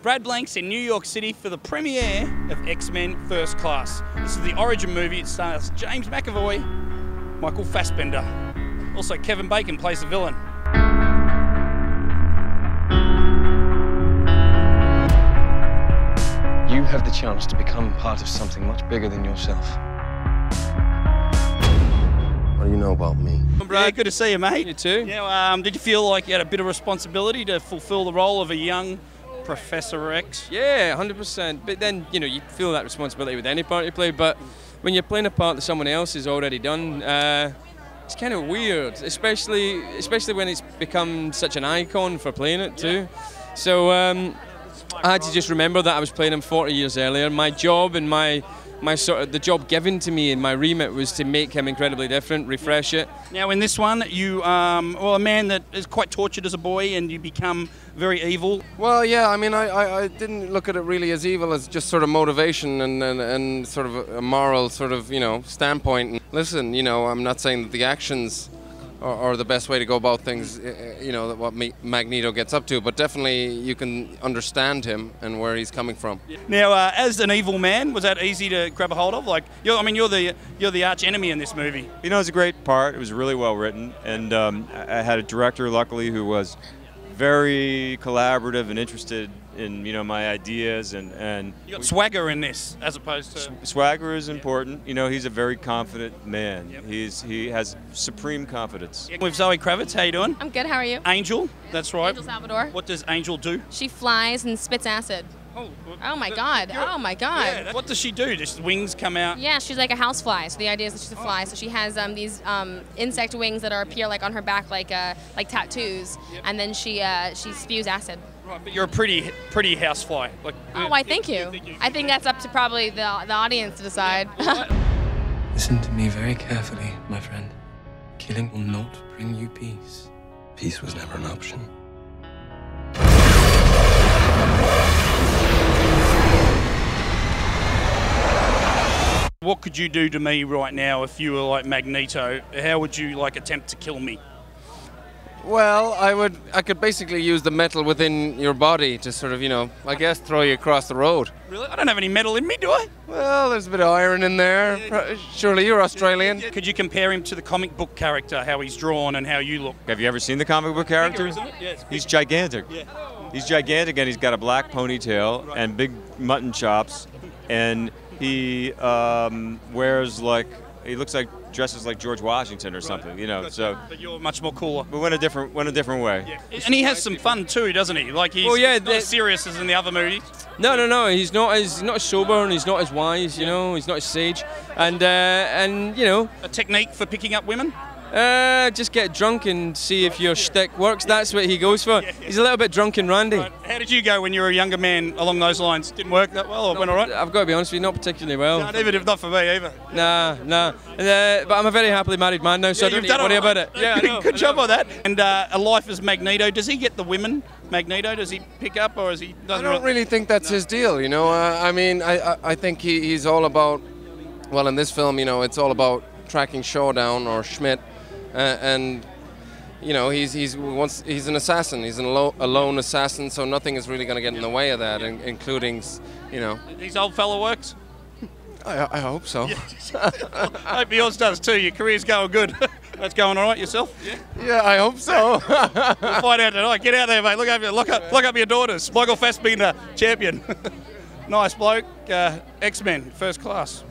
Brad Blank's in New York City for the premiere of X-Men First Class. This is the origin movie. It stars James McAvoy, Michael Fassbender. Also, Kevin Bacon plays the villain. You have the chance to become part of something much bigger than yourself. What do you know about me? Yeah, good to see you, mate. You too. Yeah, did you feel like you had a bit of responsibility to fulfill the role of a young Professor X? Yeah, 100%. But then, you know, you feel that responsibility with any part you play, but when you're playing a part that someone else has already done, it's kind of weird, especially when it's become such an icon for playing it too. So I had to just remember that I was playing him 40 years earlier. My job and the job given to me in my remit was to make him incredibly different, refresh it. Now in this one, you a man that is quite tortured as a boy, and you become very evil. Well, yeah, I mean, I didn't look at it really as evil, as just sort of motivation and sort of a moral sort of, you know, standpoint. And listen, you know, I'm not saying that the actions are the best way to go about things, you know, what Magneto gets up to, but definitely you can understand him and where he's coming from. Now, as an evil man, was that easy to grab a hold of? Like, you're the arch enemy in this movie. You know, it was a great part. It was really well written, and I had a director, luckily, who was very collaborative and interested in, you know, my ideas, and you got swagger in this, as opposed to swagger is important. You know, he's a very confident man. Yep. He has supreme confidence. With Zoe Kravitz, how you doing? I'm good. How are you? Angel, that's right. Angel Salvador. What does Angel do? She flies and spits acid. Oh my God! Oh my God! Yeah, what does she do? Just wings come out? Yeah, she's like a housefly. So the idea is that she's a fly. So she has these insect wings that appear like on her back, like tattoos, and then she spews acid. Right, but you're a pretty housefly. Like. Oh, I thank you. I think that's up to probably the audience to decide. Listen to me very carefully, my friend. Killing will not bring you peace. Peace was never an option. What could you do to me right now if you were like Magneto? How would you like attempt to kill me? Well, I could basically use the metal within your body to sort of, you know, I guess throw you across the road. Really? I don't have any metal in me, do I? Well, there's a bit of iron in there. Surely you're Australian. Could you compare him to the comic book character, how he's drawn and how you look? Have you ever seen the comic book character? He's gigantic. Yeah. He's gigantic, and he's got a black ponytail and big mutton chops, and he wears like, he looks like, dresses like George Washington or something, you know. So, but you're much more cooler. But went a different way. Yeah. And he has some fun too, doesn't he? Like he's not as serious as in the other movies. No. He's not as sober, and he's not as wise. You know, he's not as sage, and you know. A technique for picking up women. Just get drunk and see if your shtick works. That's what he goes for. He's a little bit drunk and randy. Right. How did you go when you were a younger man along those lines? Didn't work that well, or went all right? I've got to be honest with you, not particularly well. No, even if not for me either. Nah. But I'm a very happily married man now, so I don't need to worry about it. Yeah, good job on that. And a life as Magneto, does he get the women? Magneto, does he pick up, or is he? I don't really think that's his deal. You know, I mean, I think he's all about. Well, in this film, you know, it's all about tracking Showdown or Schmidt. And you know, he's an assassin. He's a lone assassin, so nothing is really going to get in the way of that, including, you know. His old fellow works. I hope so. I hope yours does too. Your career's going good. That's going all right yourself. Yeah, I hope so. We'll find out tonight. Get out there, mate. Look up your daughters. Michael Fassbender, champion. Nice bloke. X-Men, First Class.